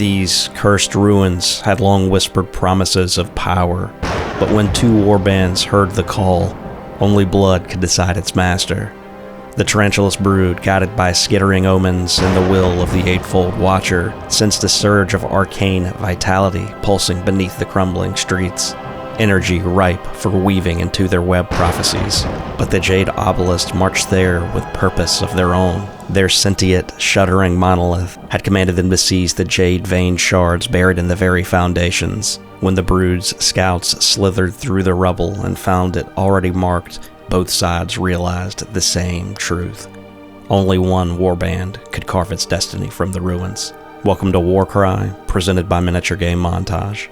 These cursed ruins had long whispered promises of power, but when two warbands heard the call, only blood could decide its master. The Tarantulos Brood, guided by skittering omens and the will of the Eightfold Watcher, sensed a surge of arcane vitality pulsing beneath the crumbling streets, energy ripe for weaving into their web prophecies. But the Jade Obelisk marched there with purpose of their own. Their sentient, shuddering monolith had commanded them to seize the jade vein shards buried in the very foundations. When the Brood's scouts slithered through the rubble and found it already marked, both sides realized the same truth. Only one warband could carve its destiny from the ruins. Welcome to Warcry, presented by Miniature Game Montage.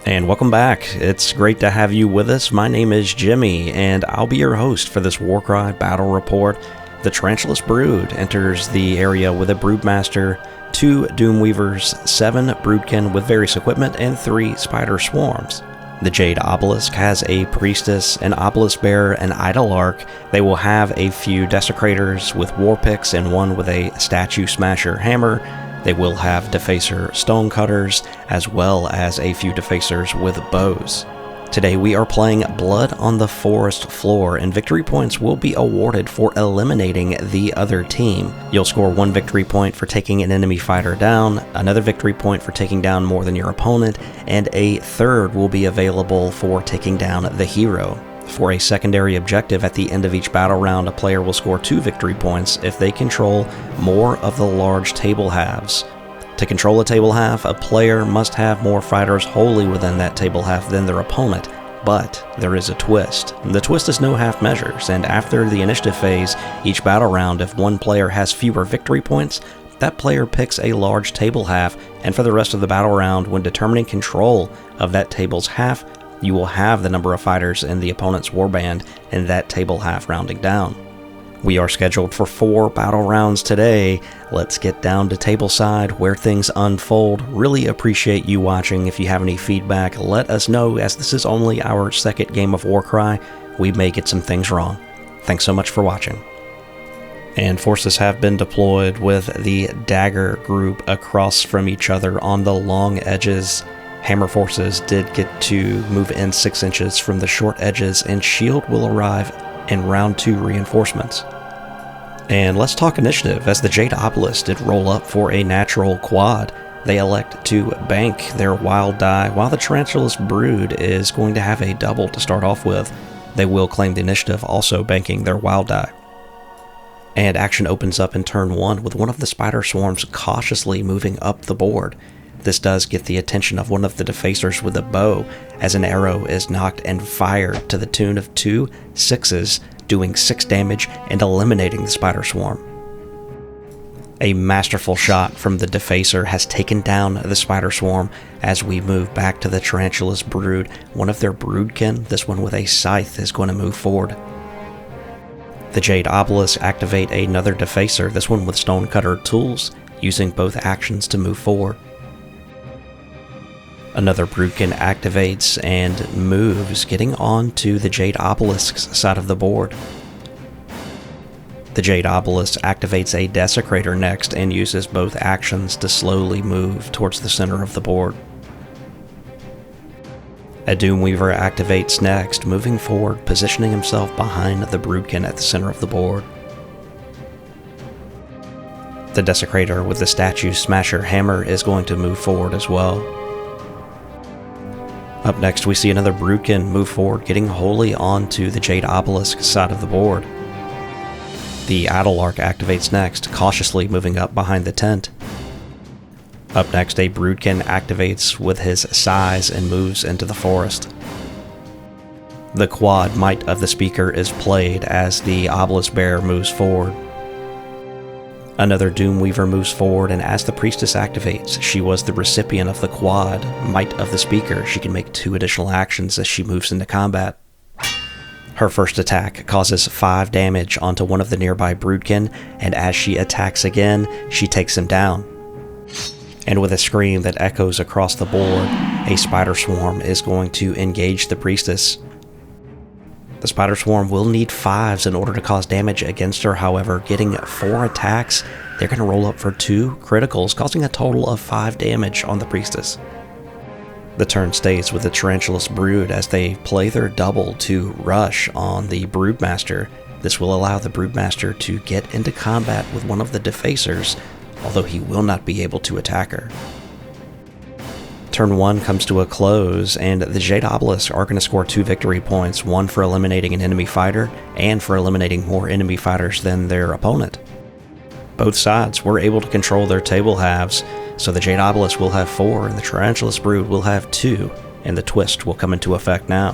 And welcome back. It's great to have you with us. My name is Jimmy, and I'll be your host for this Warcry battle report. The Tarantulos Brood enters the area with a Broodmaster, 2 Doomweavers, 7 Broodkin with various equipment, and 3 Spider Swarms. The Jade Obelisk has a Priestess, an Obelisk Bearer, an Idolarch. They will have a few Desecrators with War Picks and one with a Statue Smasher Hammer. They will have Defacer Stonecutters, as well as a few Defacers with bows. Today we are playing Blood on the Forest Floor, and victory points will be awarded for eliminating the other team. You'll score 1 victory point for taking an enemy fighter down, another victory point for taking down more than your opponent, and a third will be available for taking down the hero. For a secondary objective at the end of each battle round, a player will score 2 victory points if they control more of the large table halves. To control a table half, a player must have more fighters wholly within that table half than their opponent, but there is a twist. The twist is no half measures, and after the initiative phase, each battle round, if one player has fewer victory points, that player picks a large table half, and for the rest of the battle round, when determining control of that table's half, you will have the number of fighters in the opponent's warband in that table half rounding down. We are scheduled for 4 battle rounds today. Let's get down to tableside where things unfold. Really appreciate you watching. If you have any feedback, let us know, as this is only our second game of Warcry. We may get some things wrong. Thanks so much for watching. And forces have been deployed with the Dagger group across from each other on the long edges. Hammer forces did get to move in 6 inches from the short edges, and Shield will arrive in round 2 reinforcements. And let's talk initiative, as the Jade Obelisk did roll up for a natural quad. They elect to bank their wild die, while the Tarantulos Brood is going to have a double to start off with. They will claim the initiative, also banking their wild die. And action opens up in turn 1 with one of the Spider Swarms cautiously moving up the board. This does get the attention of one of the Defacers with a bow, as an arrow is knocked and fired to the tune of 2 6s, doing 6 damage and eliminating the Spider Swarm. A masterful shot from the Defacer has taken down the Spider Swarm. As we move back to the Tarantulos Brood, one of their Broodkin, this one with a scythe, is going to move forward. The Jade Obelisk activate another Defacer, this one with Stonecutter tools, using both actions to move forward. Another Broodkin activates and moves, getting on to the Jade Obelisk's side of the board. The Jade Obelisk activates a Desecrator next and uses both actions to slowly move towards the center of the board. A Doomweaver activates next, moving forward, positioning himself behind the Broodkin at the center of the board. The Desecrator with the Statue Smasher Hammer is going to move forward as well. Up next, we see another Broodkin move forward, getting wholly onto the Jade Obelisk side of the board. The Idolarch activates next, cautiously moving up behind the tent. Up next, a Broodkin activates with his size and moves into the forest. The quad Might of the Speaker is played as the Obelisk Bearer moves forward. Another Doomweaver moves forward, and as the Priestess activates, she was the recipient of the quad Might of the Speaker. She can make 2 additional actions as she moves into combat. Her first attack causes 5 damage onto one of the nearby Broodkin, and as she attacks again, she takes him down. And with a scream that echoes across the board, a Spider Swarm is going to engage the Priestess. The Spider Swarm will need 5s in order to cause damage against her, however, getting 4 attacks, they're going to roll up for 2 criticals, causing a total of 5 damage on the Priestess. The turn stays with the Tarantulos Brood as they play their double to rush on the Broodmaster. This will allow the Broodmaster to get into combat with one of the Defacers, although he will not be able to attack her. Turn 1 comes to a close, and the Jade Obelisk are going to score 2 victory points, one for eliminating an enemy fighter, and for eliminating more enemy fighters than their opponent. Both sides were able to control their table halves, so the Jade Obelisk will have 4, and the Tarantulos Brood will have 2, and the twist will come into effect now.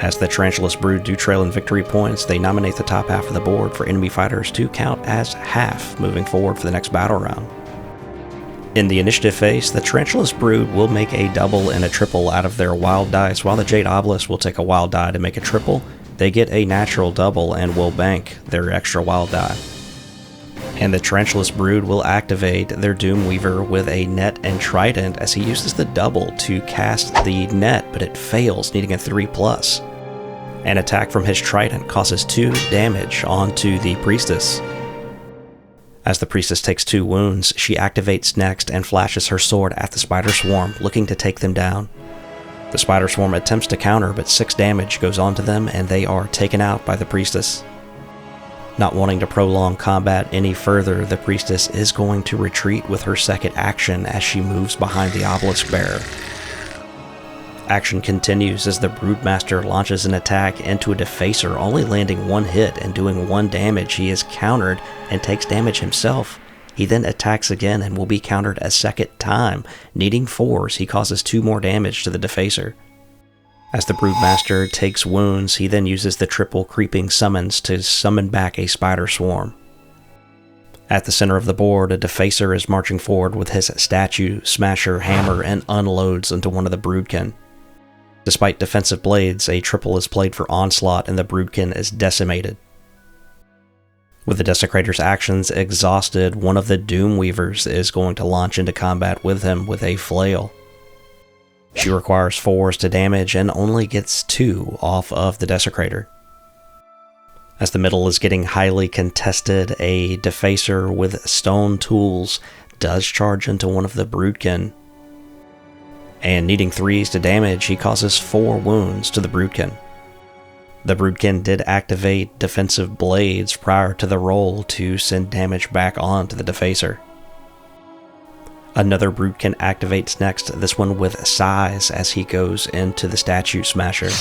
As the Tarantulos Brood do trail in victory points, they nominate the top half of the board for enemy fighters to count as half moving forward for the next battle round. In the initiative phase, the Tarantulos Brood will make a double and a triple out of their wild dice, while the Jade Obelisk will take a wild die to make a triple. They get a natural double and will bank their extra wild die. And the Tarantulos Brood will activate their Doomweaver with a net and trident as he uses the double to cast the net, but it fails, needing a 3+. An attack from his trident causes 2 damage onto the Priestess. As the Priestess takes 2 wounds, she activates next and flashes her sword at the Spider Swarm, looking to take them down. The Spider Swarm attempts to counter, but 6 damage goes onto them and they are taken out by the Priestess. Not wanting to prolong combat any further, the Priestess is going to retreat with her second action as she moves behind the Obelisk Bearer. Action continues as the Broodmaster launches an attack into a Defacer, only landing 1 hit and doing 1 damage. He is countered and takes damage himself. He then attacks again and will be countered a second time. Needing 4s, he causes 2 more damage to the Defacer. As the Broodmaster takes wounds, he then uses the triple creeping summons to summon back a Spider Swarm. At the center of the board, a Defacer is marching forward with his statue, smasher, hammer, and unloads into one of the Broodkin. Despite defensive blades, a triple is played for onslaught and the Broodkin is decimated. With the Desecrator's actions exhausted, one of the Doomweavers is going to launch into combat with him with a flail. She requires 4s to damage and only gets 2 off of the Desecrator. As the middle is getting highly contested, a Defacer with stone tools does charge into one of the Broodkin. And needing 3s to damage, he causes 4 wounds to the Broodkin. The Broodkin did activate defensive blades prior to the roll to send damage back on to the Defacer. Another Broodkin activates next, this one with size as he goes into the Statue Smasher.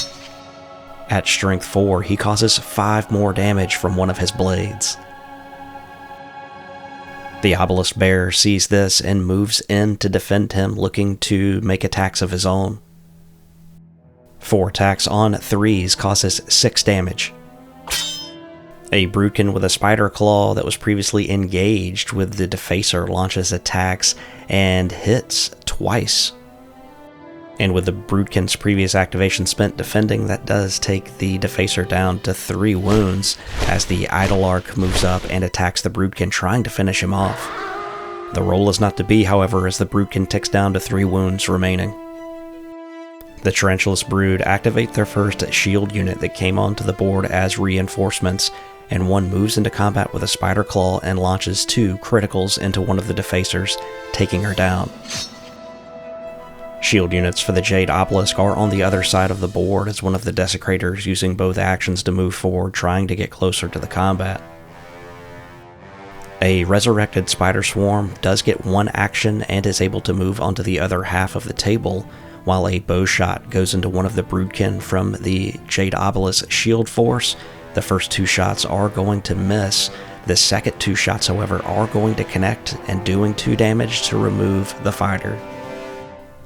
At strength 4, he causes 5 more damage from one of his blades. The Obelisk Bearer sees this and moves in to defend him, looking to make attacks of his own. 4 attacks on 3s causes 6 damage. A Broodkin with a Spider Claw that was previously engaged with the Defacer launches attacks and hits twice. And with the Broodkin's previous activation spent defending, that does take the Defacer down to 3 wounds as the Idolarch moves up and attacks the Broodkin, trying to finish him off. The roll is not to be, however, as the Broodkin ticks down to 3 wounds remaining. The Tarantulos Brood activate their first shield unit that came onto the board as reinforcements, and one moves into combat with a Spider Claw and launches 2 criticals into one of the Defacers, taking her down. Shield units for the Jade Obelisk are on the other side of the board as one of the Desecrators using both actions to move forward, trying to get closer to the combat. A resurrected Spider Swarm does get 1 action and is able to move onto the other half of the table, while a bow shot goes into one of the Broodkin from the Jade Obelisk shield force. The first 2 shots are going to miss. The second 2 shots, however, are going to connect and doing 2 damage to remove the fighter.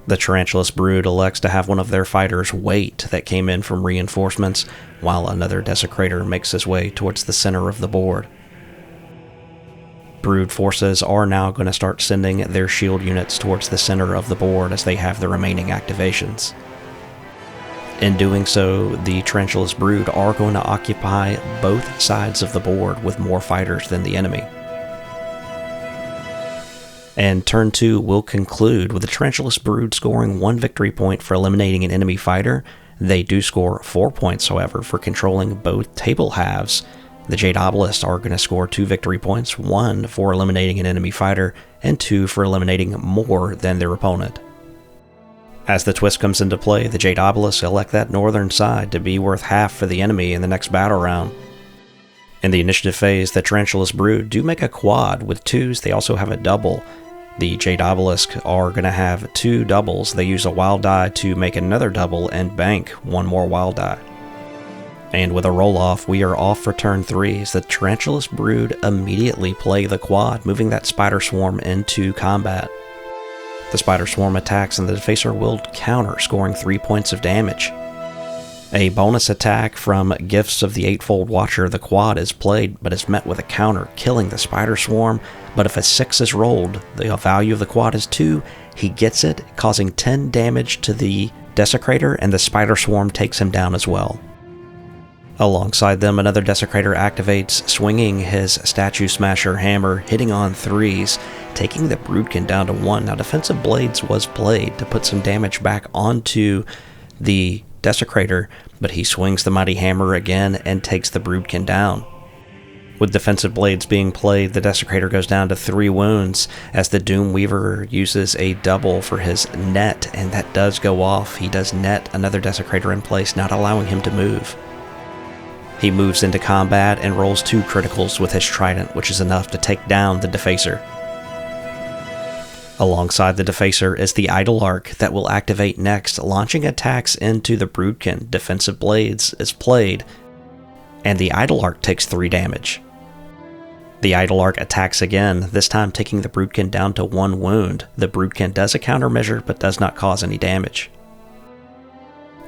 The Tarantulos Brood elects to have one of their fighters wait that came in from reinforcements, while another Desecrator makes his way towards the center of the board. Brood forces are now going to start sending their shield units towards the center of the board as they have the remaining activations. In doing so, the Tarantulos Brood are going to occupy both sides of the board with more fighters than the enemy. And turn 2 will conclude with the Tarantulos Brood scoring 1 victory point for eliminating an enemy fighter, They do score 4 points, however, for controlling both table halves. The Jade Obelisks are going to score 2 victory points, 1 for eliminating an enemy fighter, and 2 for eliminating more than their opponent. As the twist comes into play, the Jade Obelisks elect that northern side to be worth half for the enemy in the next battle round. In the initiative phase, the Tarantulos Brood do make a quad with 2s. They also have a double. The Jade Obelisk are going to have 2 doubles. They use a wild die to make another double and bank 1 more wild die. And with a roll-off, we are off for turn 3 as the Tarantulos Brood immediately play the quad, moving that Spider Swarm into combat. The Spider Swarm attacks and the Defacer will counter, scoring 3 points of damage. A bonus attack from Gifts of the Eightfold Watcher, the quad, is played, but is met with a counter, killing the Spider Swarm. But if a 6 is rolled, the value of the quad is 2, he gets it, causing 10 damage to the Desecrator, and the Spider Swarm takes him down as well. Alongside them, another Desecrator activates, swinging his Statue Smasher hammer, hitting on 3s, taking the Broodkin down to 1. Now, Defensive Blades was played to put some damage back onto the Desecrator, but he swings the Mighty Hammer again and takes the Broodkin down. With Defensive Blades being played, the Desecrator goes down to 3 wounds as the Doomweaver uses a double for his net, and that does go off. He does net another Desecrator in place, not allowing him to move. He moves into combat and rolls 2 criticals with his Trident, which is enough to take down the Defacer. Alongside the Defacer is the Idlearch that will activate next, launching attacks into the Broodkin. Defensive Blades is played, and the Idlearch takes 3 damage. The Idlearch attacks again, this time taking the Broodkin down to 1 wound. The Broodkin does a countermeasure, but does not cause any damage.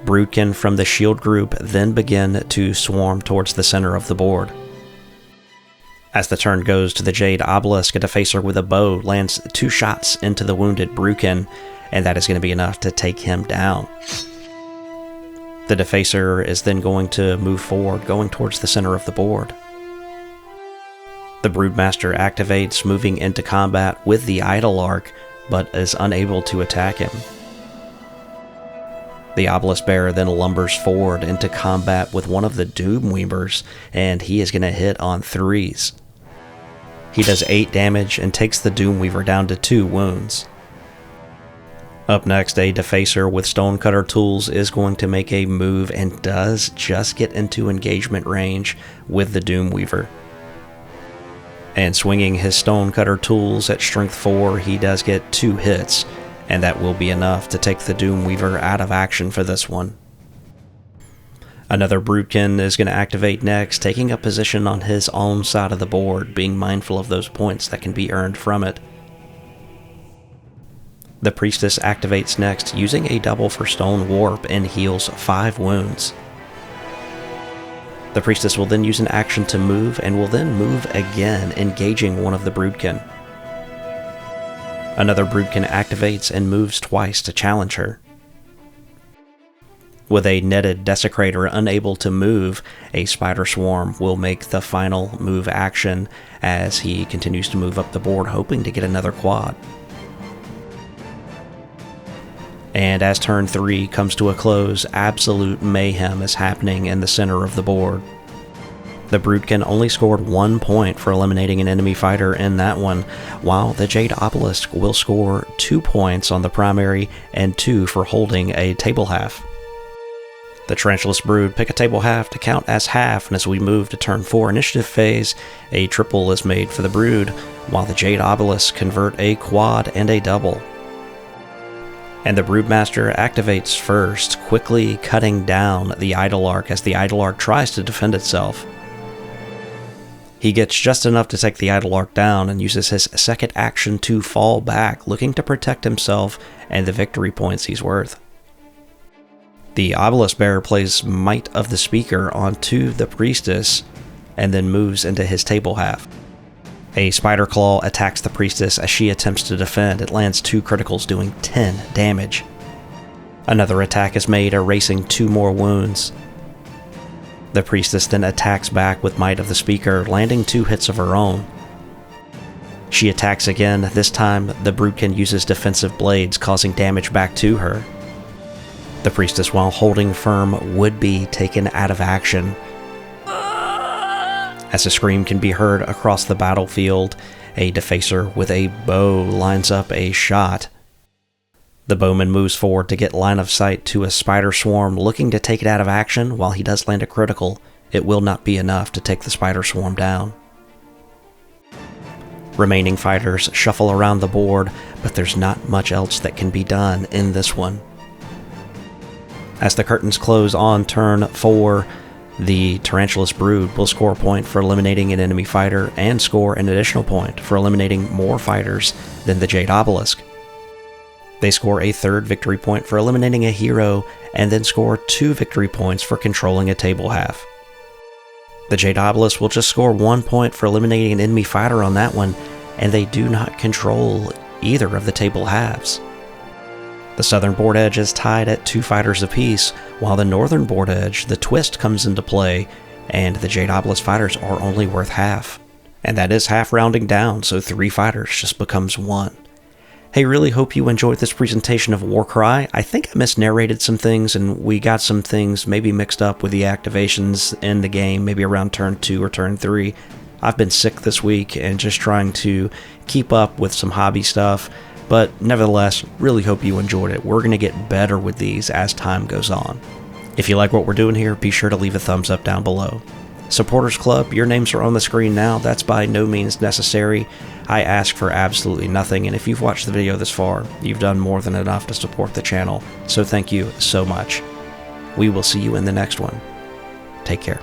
Broodkin from the shield group then begin to swarm towards the center of the board. As the turn goes to the Jade Obelisk, a Defacer with a bow lands 2 shots into the wounded Broodkin, and that is going to be enough to take him down. The Defacer is then going to move forward, going towards the center of the board. The Broodmaster activates, moving into combat with the Idlearch, but is unable to attack him. The Obelisk Bearer then lumbers forward into combat with one of the Doomweavers, and he is going to hit on 3s. He does 8 damage and takes the Doomweaver down to 2 wounds. Up next, a Defacer with Stonecutter tools is going to make a move and does just get into engagement range with the Doomweaver. And swinging his Stonecutter tools at strength 4, he does get 2 hits, and that will be enough to take the Doomweaver out of action for this one. Another Broodkin is going to activate next, taking a position on his own side of the board, being mindful of those points that can be earned from it. The Priestess activates next, using a double for Stone Warp, and heals 5 wounds. The Priestess will then use an action to move, and will then move again, engaging one of the Broodkin. Another Broodkin activates and moves twice to challenge her. With a netted Desecrator unable to move, a Spider Swarm will make the final move action as he continues to move up the board, hoping to get another quad. And as turn 3 comes to a close, absolute mayhem is happening in the center of the board. The Broodkin only scored 1 point for eliminating an enemy fighter in that one, while the Jade Obelisk will score 2 points on the primary and 2 for holding a table half. The Tarantulos Brood pick a table half to count as half, and as we move to turn 4 initiative phase, a triple is made for the Brood, while the Jade Obelisk convert a quad and a double. And the Broodmaster activates first, quickly cutting down the Idlearch as the Idlearch tries to defend itself. He gets just enough to take the Idlearch down and uses his second action to fall back, looking to protect himself and the victory points he's worth. The Obelisk Bearer plays Might of the Speaker onto the Priestess and then moves into his table half. A Spider Claw attacks the Priestess as she attempts to defend. It lands 2 criticals, doing 10 damage. Another attack is made, erasing 2 more wounds. The Priestess then attacks back with Might of the Speaker, landing 2 hits of her own. She attacks again. This time, the Broodkin uses Defensive Blades, causing damage back to her. The priestess, while holding firm, would be taken out of action. As a scream can be heard across the battlefield, a defacer with a bow lines up a shot. The bowman moves forward to get line of sight to a spider swarm looking to take it out of action. While he does land a critical, it will not be enough to take the spider swarm down. Remaining fighters shuffle around the board, but there's not much else that can be done in this one. As the curtains close on turn 4, the Tarantulos Brood will score a point for eliminating an enemy fighter and score an additional point for eliminating more fighters than the Jade Obelisk. They score a third victory point for eliminating a hero and then score 2 victory points for controlling a table half. The Jade Obelisk will just score 1 point for eliminating an enemy fighter on that one, and they do not control either of the table halves. The southern board edge is tied at 2 fighters apiece, while the northern board edge, the twist, comes into play, and the Jade Obelisk fighters are only worth half. And that is half rounding down, so 3 fighters just becomes 1. Hey, really hope you enjoyed this presentation of Warcry. I think I misnarrated some things, and we got some things maybe mixed up with the activations in the game, maybe around turn 2 or turn 3. I've been sick this week and just trying to keep up with some hobby stuff. But nevertheless, really hope you enjoyed it. We're going to get better with these as time goes on. If you like what we're doing here, be sure to leave a thumbs up down below. Supporters Club, your names are on the screen now. That's by no means necessary. I ask for absolutely nothing, and if you've watched the video this far, you've done more than enough to support the channel. So thank you so much. We will see you in the next one. Take care.